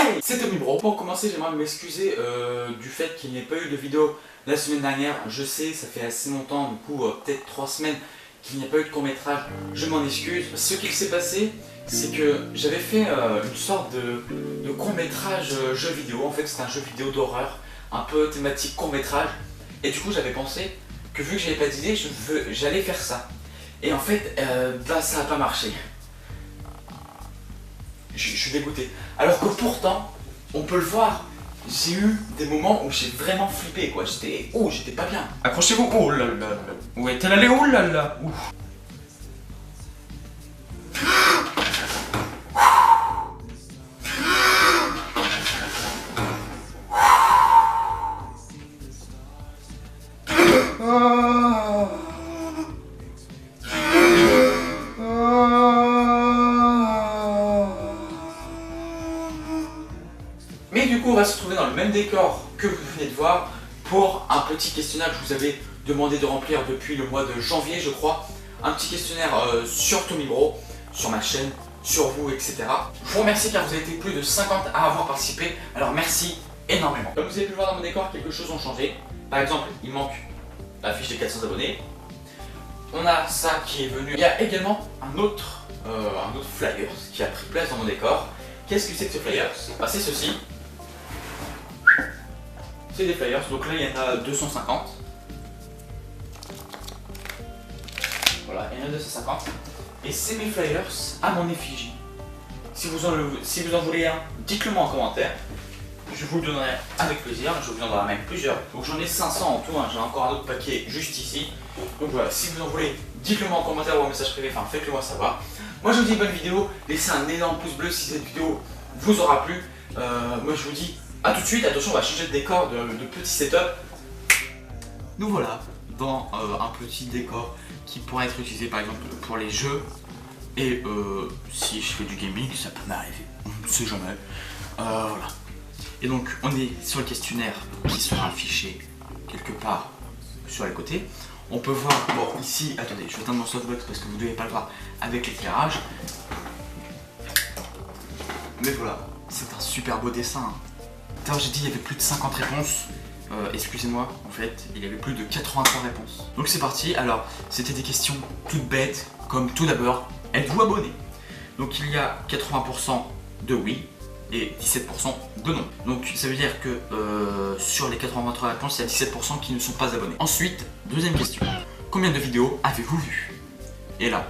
Hey, c'est Tommy Bro. Pour commencer, j'aimerais m'excuser du fait qu'il n'y ait pas eu de vidéo la semaine dernière. Je sais, ça fait assez longtemps, du coup peut-être 3 semaines qu'il n'y a pas eu de court-métrage. Je m'en excuse. Ce qu'il s'est passé, c'est que j'avais fait une sorte de court-métrage jeu vidéo. En fait, c'est un jeu vidéo d'horreur, un peu thématique court-métrage. Et du coup, j'avais pensé que vu que j'avais pas d'idée, j'allais faire ça. Et en fait, ça n'a pas marché. Je suis dégoûté. Alors que pourtant, on peut le voir, j'ai eu des moments où j'ai vraiment flippé quoi. J'étais pas bien. Accrochez-vous. Oh là là là. Où est-elle allée? Oh là là. Ouh. Mais du coup, on va se retrouver dans le même décor que vous venez de voir pour un petit questionnaire que je vous avais demandé de remplir depuis le mois de janvier, je crois. Un petit questionnaire sur Tommy Bro, sur ma chaîne, sur vous, etc. Je vous remercie car vous avez été plus de 50 à avoir participé, alors merci énormément. Comme vous avez pu le voir dans mon décor, quelques choses ont changé. Par exemple, il manque la fiche des 400 abonnés. On a ça qui est venu. Il y a également un autre flyer qui a pris place dans mon décor. Qu'est-ce que c'est que ce flyer? C'est ceci. C'est des flyers, donc là il y en a 250. Voilà, il y en a 250. Et c'est mes flyers à mon effigie. Si vous en voulez un, dites-le moi en commentaire. Je vous le donnerai avec plaisir, je vous en donnerai même plusieurs. Donc j'en ai 500 en tout, hein. J'ai encore un autre paquet juste ici. Donc voilà, si vous en voulez, dites-le moi en commentaire ou en message privé, enfin faites-le moi savoir. Moi je vous dis bonne vidéo, laissez un énorme pouce bleu si cette vidéo vous aura plu. Moi je vous dis à tout de suite. Attention, on va changer de décor, de petit setup. Nous voilà dans un petit décor qui pourrait être utilisé par exemple pour les jeux. Et si je fais du gaming, ça peut m'arriver, on ne sait jamais. Voilà. Et donc on est sur le questionnaire qui sera affiché quelque part sur les côtés. On peut voir, bon ici, attendez, je vais éteindre mon softbox parce que vous ne devez pas le voir avec l'éclairage. Mais voilà, c'est un super beau dessin. Alors j'ai dit il y avait plus de 50 réponses. Excusez-moi, en fait, il y avait plus de 83 réponses. Donc c'est parti. Alors, c'était des questions toutes bêtes, comme tout d'abord, êtes-vous abonné? Donc il y a 80% de oui et 17% de non. Donc ça veut dire que sur les 83 réponses, il y a 17% qui ne sont pas abonnés. Ensuite, deuxième question. Combien de vidéos avez-vous vu? Et là,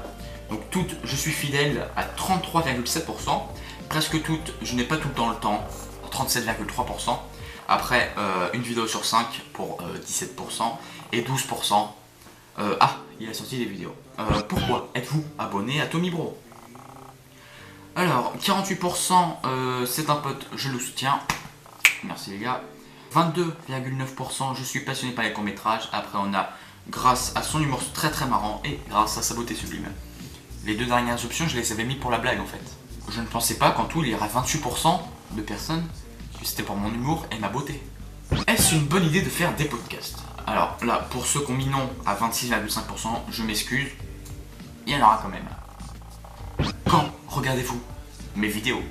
donc toutes, je suis fidèle à 33,7%. Presque toutes, je n'ai pas tout le temps le temps, 37,3%. Après, une vidéo sur 5 pour 17% et 12%. Il a sorti des vidéos. Pourquoi êtes-vous abonné à Tommy Bro? Alors, 48% c'est un pote, je le soutiens. Merci les gars. 22,9% je suis passionné par les courts-métrages. Après, on a grâce à son humour très très marrant et grâce à sa beauté sublime. Les deux dernières options, je les avais mis pour la blague en fait. Je ne pensais pas qu'en tout, il y aurait 28% de personnes que c'était pour mon humour et ma beauté. Est-ce une bonne idée de faire des podcasts? Alors là, pour ceux qui ont mis non à 26,5%, je m'excuse, il y en aura quand même. Quand regardez-vous mes vidéos?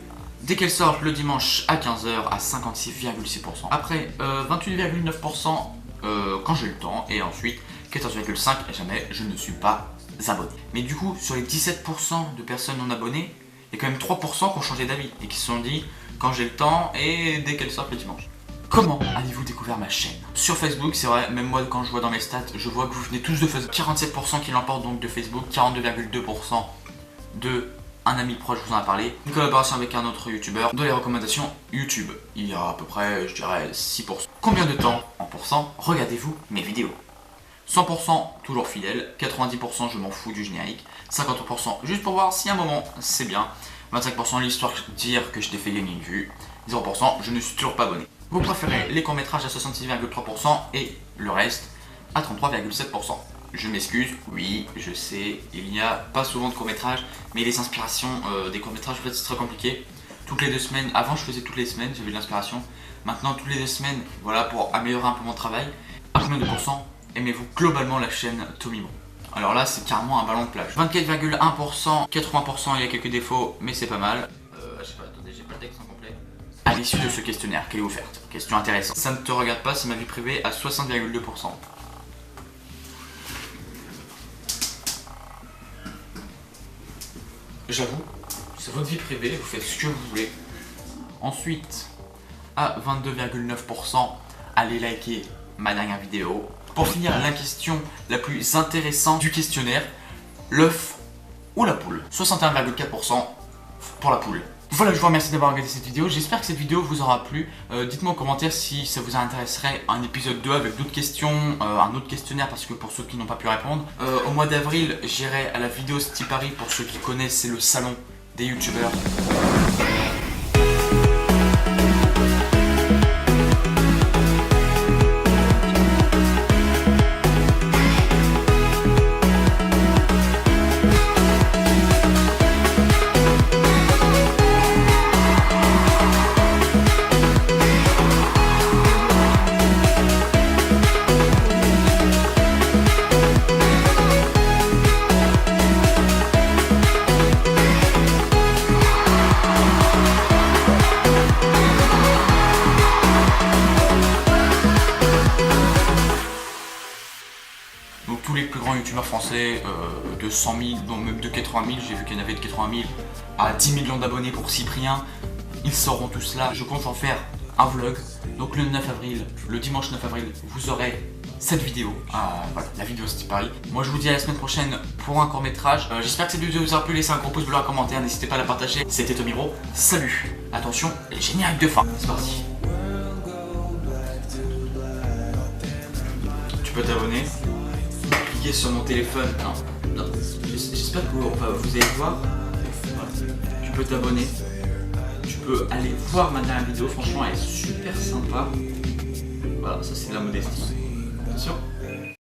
Dès qu'elles sortent le dimanche à 15h à 56,6%. Après 28,9% quand j'ai le temps. Et ensuite 14,5% jamais je ne suis pas abonné. Mais du coup, sur les 17% de personnes non abonnées, il y a quand même 3% qui ont changé d'avis et qui se sont dit quand j'ai le temps et dès qu'elle sort le dimanche. Comment avez-vous découvert ma chaîne? Sur Facebook, c'est vrai, même moi quand je vois dans mes stats, je vois que vous venez tous de Facebook. 47% qui l'emportent donc de Facebook, 42,2% de un ami proche vous en a parlé. Une collaboration avec un autre youtubeur. Dans les recommandations YouTube, il y a à peu près, je dirais, 6%. Combien de temps, en pourcent, regardez-vous mes vidéos? 100% toujours fidèle, 90% je m'en fous du générique, 50% juste pour voir si à un moment c'est bien, 25% l'histoire de dire que je t'ai fait gagner une vue, 0% je ne suis toujours pas abonné. Vous préférez les courts-métrages à 66,3% et le reste à 33,7%. Je m'excuse, oui, je sais, il n'y a pas souvent de courts-métrages, mais les inspirations des courts-métrages, en fait, c'est très compliqué. Toutes les 2 semaines, avant je faisais toutes les semaines, j'avais de l'inspiration. Maintenant, toutes les 2 semaines, voilà, pour améliorer un peu mon travail. À combien de pourcents aimez-vous globalement la chaîne Tommy Bro? Alors là, c'est carrément un ballon de plage. 24,1%, 80%, il y a quelques défauts, mais c'est pas mal. Je sais pas, attendez, j'ai pas le texte en complet. à l'issue de ce questionnaire qu'elle est offerte. Question intéressante. Ça ne te regarde pas, c'est ma vie privée à 60,2%. J'avoue, c'est votre vie privée, vous faites ce que vous voulez. Ensuite, à 22,9%, allez liker ma dernière vidéo. Pour finir, la question la plus intéressante du questionnaire, l'œuf ou la poule. 61,4% pour la poule. Voilà, je vous remercie d'avoir regardé cette vidéo. J'espère que cette vidéo vous aura plu. Dites-moi en commentaire si ça vous intéresserait un épisode 2 avec d'autres questions, un autre questionnaire parce que pour ceux qui n'ont pas pu répondre. Au mois d'avril, j'irai à la vidéo City Paris. Pour ceux qui connaissent, c'est le salon des youtubeurs. Donc tous les plus grands youtubeurs français de 100 000, donc même de 80 000, j'ai vu qu'il y en avait de 80 000 à 10 millions d'abonnés pour Cyprien, ils seront tous là. Je compte en faire un vlog, donc le 9 avril, le dimanche 9 avril, vous aurez cette vidéo, voilà, la vidéo City Paris. Moi je vous dis à la semaine prochaine pour un court métrage. J'espère que cette vidéo vous aura plu, laissez un gros pouce bleu, un commentaire, n'hésitez pas à la partager. C'était Tomiro, salut. Attention, les génériques de fin, c'est parti. Tu peux t'abonner. Sur mon téléphone, non. J'espère que vous allez voir. Voilà. Tu peux t'abonner, tu peux aller voir ma dernière vidéo, franchement elle est super sympa. Voilà, ça c'est de la modestie. Attention.